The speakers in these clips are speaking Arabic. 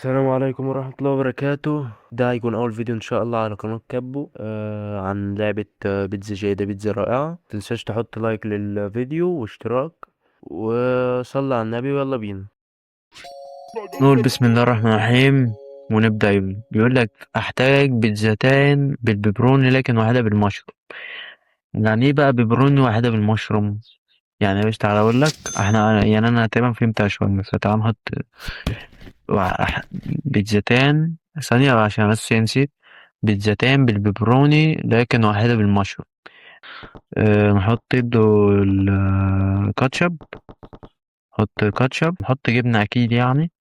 السلام عليكم ورحمة الله وبركاته. ده هيكون أول فيديو إن شاء الله على قناة كابو عن لعبة بيتزا جيدة، بيتزا رائعة. متنساش تحط لايك للفيديو واشتراك وصلي على النبي، ويلا بينا. نقول بسم الله الرحمن الرحيم ونبدأ. بيقول لك أحتاج بيتزاتين بالبيبروني لكن واحدة بالمشروم. يعني إيه بقى بيبروني واحدة بالمشروم؟ يعني يا باشا تعالى أقول لك. احنا يعني أنا تقريبا فهمتها شوية، بس تعالى نحط بيتزاتين ثانية عشان بس نسيت. بيتزاتين بالبيبروني لكن واحدة بالمشروم. نحط الكاتشب. نحط كاتشب، نحط جبنة أكيد يعني.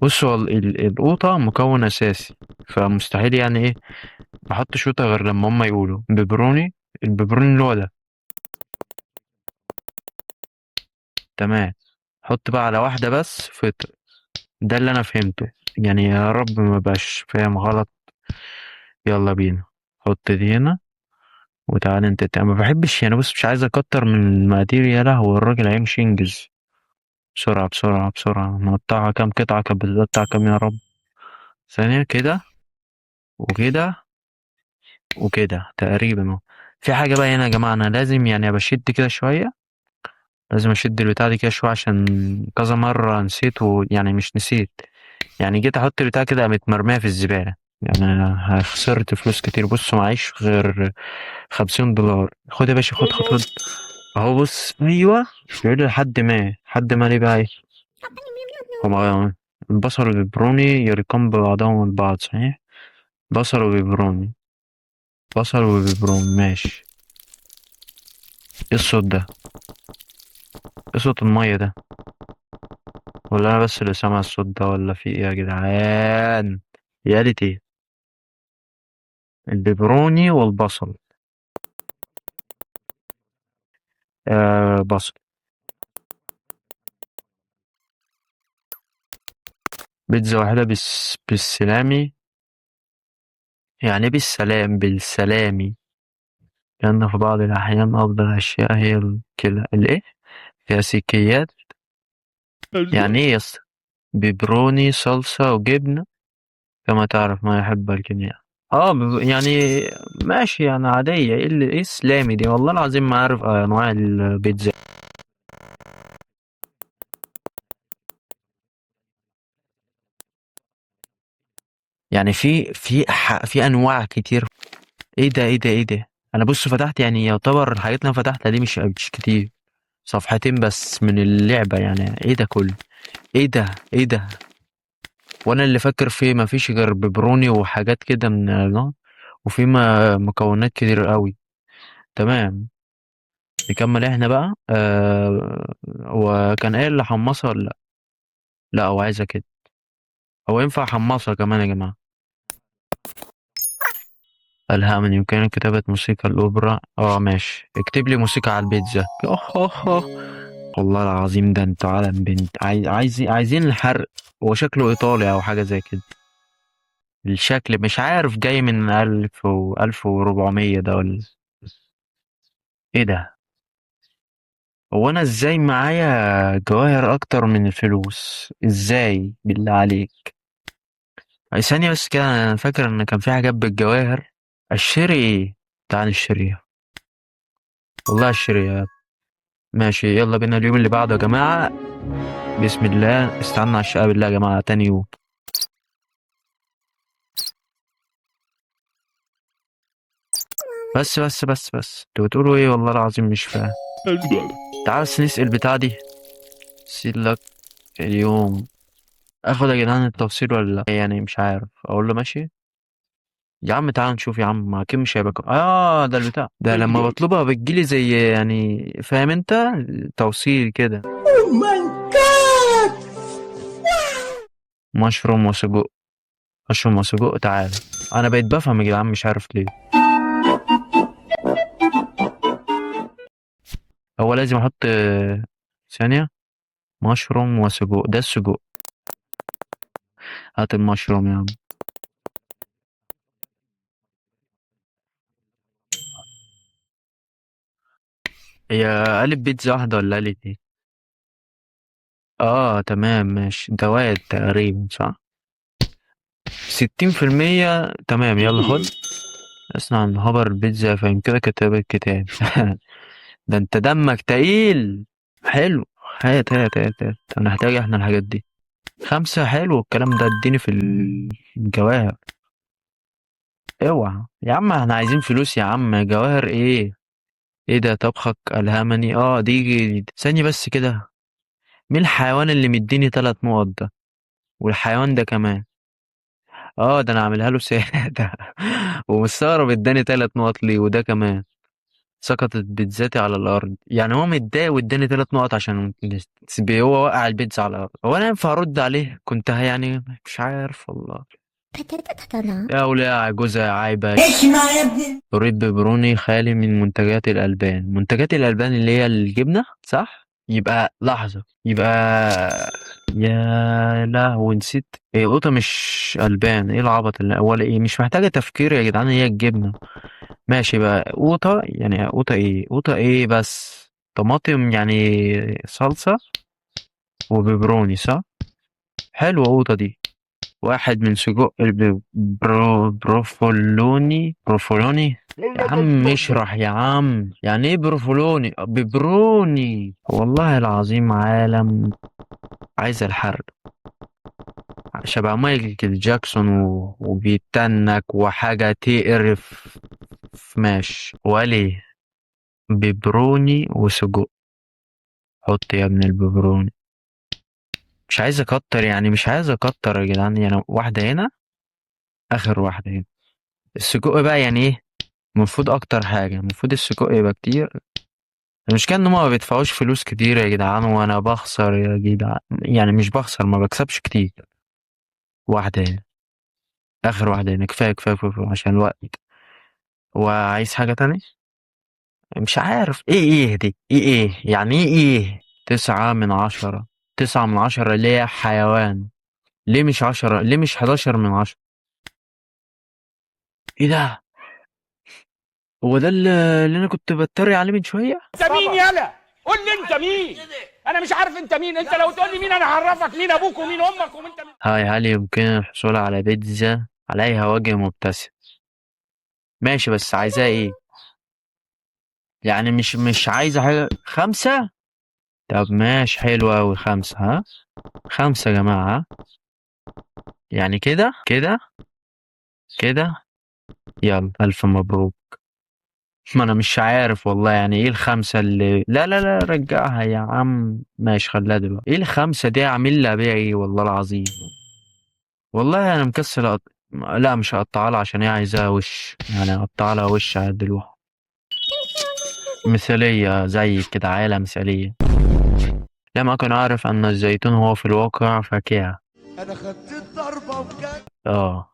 بص هو القوطة مكون أساسي، فمستحيل يعني إيه نحط شوطة غير لما هما يقولوا بيبروني. البيبروني اللي هو ده. تمام. حط بقى على واحدة بس فطر. ده اللي أنا فهمته، يعني يا رب ما بقاش فاهم غلط. يلا بينا. حط دي هنا وتعالى انت ما بحبش يعني، بص مش عايز اكتر من المقادير، يا لهوي الراجل هيمشي ينجز. بسرعة بسرعة بسرعة، نقطعها كام قطعة، كانت بتقطع كام يا رب؟ ثانية كده وكده وكده تقريبا اهو. في حاجة بقى هنا يا جماعة، أنا لازم يعني بشد كده شوية. لازم أشد البتاع دي كده شوية عشان كذا مرة نسيت، ويعني مش نسيت، يعني جيت أحط البتاع كده قامت مرمية في الزبالة. يعني أنا خسرت فلوس كتير. بص معيش غير 50 دولار. خد يا باشا، خد خد خد. اهو بص، ايوه. يقول لي لحد ما ليه بقى ايه؟ هما البصل والبيبروني يرقان ببعضهم البعض صحيح. بصل وبيبروني. بصل وبيبروني ماشي. ايه الصوت ده؟ ايه صوت المية ده؟ ولا انا بس اللي سامع الصوت ده، ولا في ايه يا جدعان؟ يا قالت ايه؟ البيبروني والبصل. بصل. بيتزا واحدة بالسلامي. يعني ايه بالسلام بالسلامي؟ لأن في بعض الأحيان أفضل الأشياء هي الإيه؟ كلاسيكيات. يعني إيه يس؟ بيبروني صلصة وجبنة كما تعرف ما يحب الجميع. يعني ماشي يعني عادية. إيه إيه السلامي دي؟ والله العظيم ما عارف أنواع البيتزا. يعني في أنواع كتير. إيه ده إيه ده إيه ده؟ أنا بص فتحت، يعني يعتبر الحاجات اللي أنا فتحتها دي مش كتير. صفحتين بس من اللعبة، يعني إيه ده كله؟ إيه ده إيه ده؟ وانا اللي فاكر فيه مفيش غير بيبروني وحاجات كده من وفي مكونات كتير قوي. تمام. نكمل احنا بقى. وكان قايل لحمصها ولا لا؟ لا هو عايزة كده. هو ينفع حمصها كمان يا جماعة؟ ألها من يمكنك كتابة موسيقى الأوبرا. ماشي، اكتب لي موسيقى على البيتزا. والله العظيم ده انتوا عالم بنت عايزين الحرق. هو شكله إيطالي أو حاجة زي كده. الشكل مش عارف جاي من 1400 ده ولا ايه ده؟ هو انا ازاي معايا جواهر اكتر من الفلوس؟ ازاي بالله عليك؟ ثانية بس كده، انا فاكر ان كان في حاجات بالجواهر. اشتري ايه؟ تعال نشتريها. والله اشتريها. ماشي يلا بينا اليوم اللي بعده يا جماعة. بسم الله، استعنا على الشقة بالله يا جماعة. تاني يوم. بس انتوا بتقولوا ايه؟ والله العظيم مش فاهم. تعال بس نسأل البتاع دي. سيلك اليوم. اخد يا جدعان التوصيل ولا لا؟ يعني مش عارف اقول له ماشي. يا عم تعال نشوف يا عم، اكيد مش هيبقى ده البتاع ده لما بطلبها بتجيلي زي يعني فاهم انت. توصيل كده. Oh my god! مشروم وسجق. مشروم وسجق تعال. انا بقيت بفهم يا جدعان، مش عارف ليه. هو لازم احط ثانية. مشروم وسجق، ده السجق. هات المشروم يا عم. هي قالب بيتزا واحدة ولا قالب ايه؟ تمام ماشي، ده واد تقريبا صح. 60%. تمام يلا خد. اسمع عن خبر البيتزا، فاهم كده كتاب الكتاب. ده انت دمك تقيل. حلو. هات انا هحتاج احنا الحاجات دي. 5 حلو الكلام ده، اديني في الجواهر. اوعى يا عم، احنا عايزين فلوس يا عم، جواهر ايه؟ ايه ده طبخك الهمني؟ دي ثانية بس كده. مين الحيوان اللي مديني 3 نقط ده؟ والحيوان ده كمان. ده انا عاملها له سيادة. ومستغرب اداني 3 نقط ليه، وده كمان. سقطت بيتزاتي على الارض، يعني هو متضايق واداني 3 نقط عشان هو وقع البيتزا على الارض. هو انا ينفع ارد عليه؟ كنت يعني مش عارف والله. يا ولا جوزة عايبة. اسمع يا ابني. أريد بيبروني خالي من منتجات الألبان. منتجات الألبان اللي هي الجبنة صح؟ يبقى لحظة، يبقى يا لهوي نسيت. ايه قطة مش ألبان؟ ايه العبط اللي ولا ايه؟ مش محتاجة تفكير يا جدعان، هي الجبنة. ماشي بقى قوطة، يعني قوطة ايه بس؟ طماطم يعني صلصة وبيبروني صح؟ حلوة قوطة دي. واحد من سجق بروفولوني. يا عم اشرح يا عم، يعني ايه بروفولوني ببروني؟ والله العظيم عالم عايز الحرب. شبه مايكل جاكسون وبيتنك وحاجة تقرف. ماشي ولي ببروني وسجق. حط يا ابن الببروني. مش عايز اكتر، يعني مش عايز اكتر يا جدعان، يعني واحدة هنا، اخر واحدة هنا. السجق بقى يعني ايه؟ المفروض اكتر حاجة، المفروض السجق يبقى كتير. المشكلة ان هما ما بيدفعوش فلوس كتير يا جدعان، وانا بخسر يا جدعان، يعني مش بخسر، ما بكسبش كتير. واحدة هنا، اخر واحدة هنا، كفاية عشان الوقت. وعايز حاجة تانية؟ مش عارف ايه دي، ايه يعني ايه؟ 9 من 10. 9 من 10 اللي هي حيوان. ليه مش 10؟ ليه مش 11 من 10؟ ايه ده؟ هو ده اللي انا كنت بتريق عليه من شوية. انت مين يالا؟ قول لي انت مين؟ انا مش عارف انت مين. انت لو تقول لي مين انا هعرفك مين ابوك ومين امك وانت مين. هاي، هل يمكن الحصول على بيتزا عليها وجه مبتسم؟ ماشي بس عايزاه ايه؟ يعني مش عايزة حاجة. 5. طب ماشي حلو أوي 5 ها. 5 يا جماعة ها؟ يعني كده. يلا ألف مبروك. ما أنا مش عارف والله، يعني إيه ال5 اللي لا رجعها يا عم، ماشي خليها دلوقتي. إيه ال5 دي؟ أعمل لها بيها إيه والله العظيم؟ والله أنا مكسل لا مش هقطعها لها عشان هي عايزاها وش، يعني هقطعها لها وش على دلوقتي. مثالية زي كده، عائلة مثالية. لم أكن أعرف أن الزيتون هو في الواقع فاكهة. انا خدت الضربة بجد. آه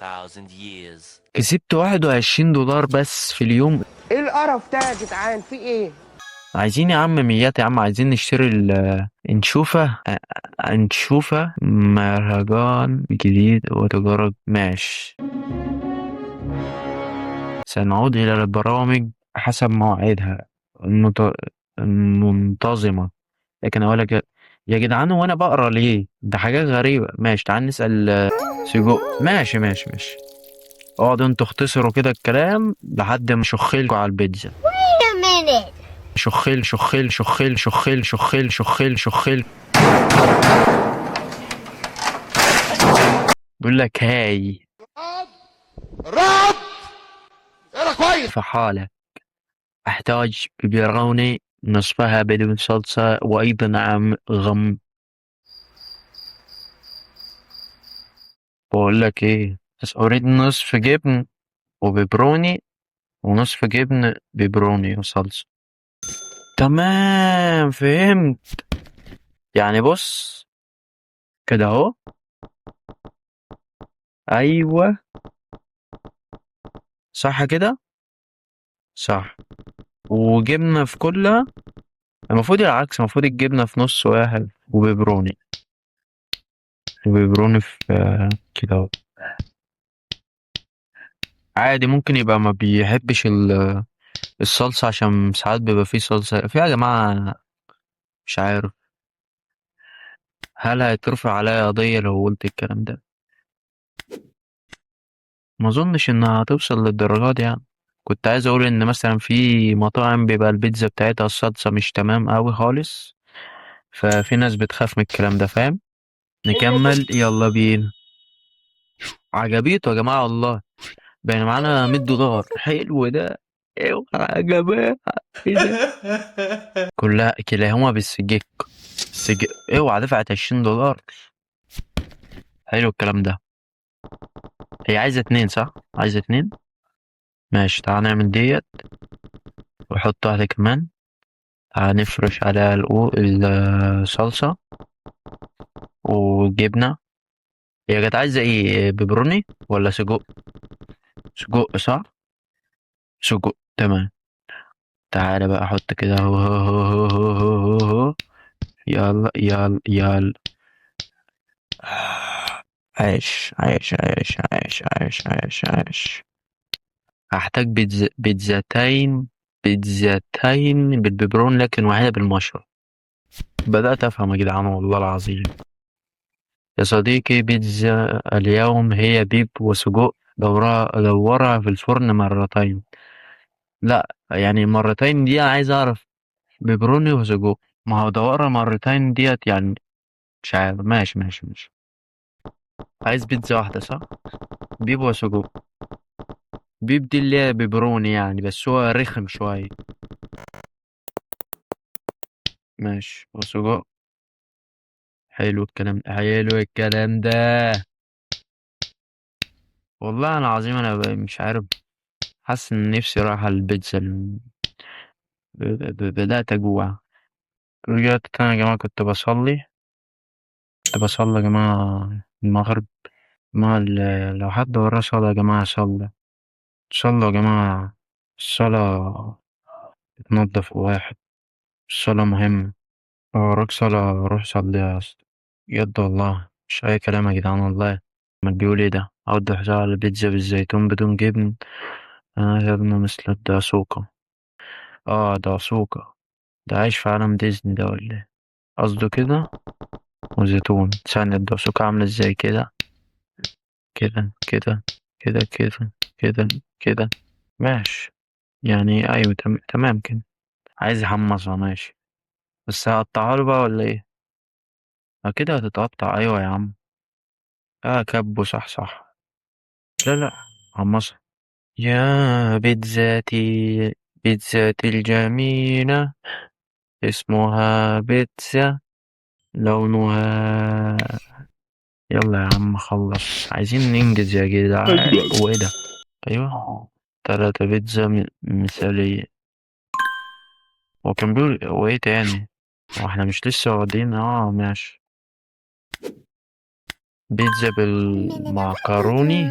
2000 years. كسبت $21 بس في اليوم. ايه القرف ده يا جدعان؟ في ايه؟ عايزين يا عم ميات يا عم، عايزين نشتري انشوفة مهرجان جديد وتجارب. ماشي. سنعود إلى البرامج حسب مواعيدها المنتظمة. لكن أقول لك يا جدعان، وأنا بقرا ليه؟ ده حاجات غريبة. ماشي تعال نسأل سجق. ماشي. اقعدوا انتوا اختصروا كده الكلام لحد ما شخيلكوا على البيتزا. شخيل. بيقول لك هاي رد. انا كويس. فحالة. احتاج بيبروني نصفها بدون صلصة، وايضا غم. بقول لك ايه، بس اريد نصف جبن وبيبروني، ونصف جبن بيبروني وصلصة. تمام فهمت. يعني بص كده اهو. ايوه صح كده. صح. وجبنة في كلها. المفروض العكس، المفروض الجبنة في نص واحد وبيبروني في كده اهو. عادي ممكن يبقى ما بيحبش الصلصة عشان ساعات بيبقى فيه صلصة في يا جماعة. مش عارف هل هيترفع عليا قضية لو قلت الكلام ده. ما اظنش انها هتوصل للدرجة دي يعني. كنت عايز اقول ان مثلا في مطاعم بيبقى البيتزا بتاعتها الصلصة مش تمام اوي خالص، ففي ناس بتخاف من الكلام ده، فاهم. نكمل يلا بينا. عجبيته يا جماعة والله. بقى معانا $100 حلو ده. ايوه يا جماعة. ايه ده. كلها كلاهما بالسجق. اوعى دفعت $20. حلو الكلام ده. هي عايزة 2 صح؟ عايزة 2. ماشي تعال نعمل ديت. وحط واحدة كمان. هنفرش عليها الصلصة وجبنة. هي كانت عايزة ايه، بيبروني ولا سجق؟ سجق صح؟ سجق تمام. تعالى بقى احط كده يلا يلا يلا. عايش عايش عايش عايش عايش عايش عايش. هحتاج بيتزاتين بالبيبرون لكن واحدة بالمشروم. بدأت أفهم يا جدعان والله العظيم. يا صديقي بيتزا اليوم هي بيب وسجق. دورها في الفرن مرتين. لا يعني مرتين دي أنا عايز أعرف. بيبروني وسجق. ما هو دورها مرتين ديت يعني. مش عارف. ماشي ماشي ماشي. عايز بيتزا واحدة صح؟ بيب وسجق. بيب دي اللي هي بيبروني يعني بس هو رخم شوية. ماشي وسجق. حلو الكلام ده حلو الكلام ده. والله أنا العظيم أنا مش عارف. حاسس إن نفسي رايحة البيتزا بدأت أجوع. رجعت تاني يا جماعة. كنت بصلي يا جماعة المغرب. مع لو حد وراه صلاة يا جماعة صلوا يا جماعة. الصلاة بتنضف واحد. الصلاة مهمة. لو وراك صلاة روح صليها يا اسطى. بجد والله مش أي كلام يا جدعان والله. ما بيقول ايه ده أوضح على البيتزا بالزيتون بدون جبن. يا ابني مثل الدعسوقة. دعسوقة. ده عايش في عالم ديزني ده ولا ايه. قصده كده. وزيتون ثانية الدعسوقة عاملة ازاي كده. كده كده كده كده كده كده. ماشي. يعني أيوة تمام كده. عايز يحمصها ماشي. بس هقطعها له بقى ولا ايه. كده هتتقطع أيوة يا عم. كبه صح صح. لا لا. حمصها. يا بيتزاتي. بيتزاتي الجميلة. اسمها بيتزا. لونها. يلا يا عم خلص عايزين ننجز يا جدعان. وايه ده. ايوه. 3 بيتزا مثالية. هو كان بيقول وايه تاني. هو احنا مش لسه واخدين ماشي. بيتزا بالمعكروني.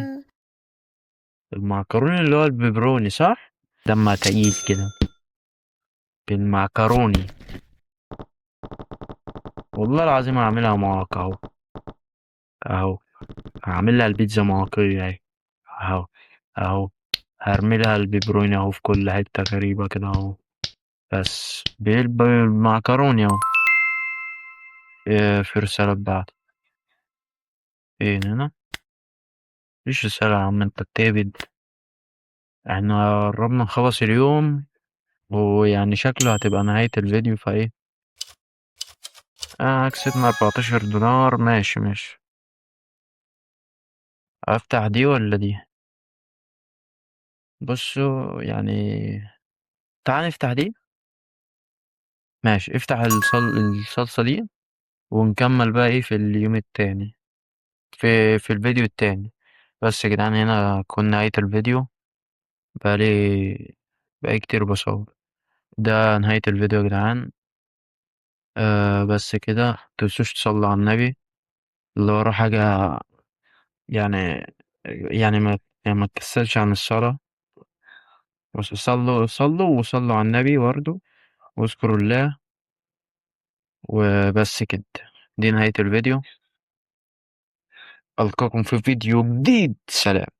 المعكروني اللي هو البيبروني صح. دمها تقيل كده. بالمعكروني. والله العظيم هعملها معاك اهو. اهو. هعمل لها البيتزا معاقية اهي. اهو. اهو. هرمي لها البيبروني اهو في كل حتة غريبة كده اهو. بس بالمعكروني اهو. في رسالة بعد. ايه هنا. مفيش رسالة يا عم انت بتهبد. احنا قربنا نخلص اليوم. ويعني شكله هتبقى نهاية الفيديو فايه. كسبنا $14 ماشي ماشي. افتح دي ولا دي. بصوا يعني. تعال نفتح دي. ماشي افتح الصلصة دي. ونكمل بقى ايه في اليوم التاني. في الفيديو التاني. بس يا جدعان هنا كنا نهاية الفيديو. بقالي كتير بصور. ده نهاية الفيديو يا جدعان. بس كده متنسوش تصلوا على النبي. اللي وراه حاجة. يعني. يعني ما تكسلش عن الصلاة. بس صلوا صلوا وصلوا على النبي برضه. واذكروا الله. وبس كده. دي نهاية الفيديو. ألقاكم في فيديو جديد. سلام.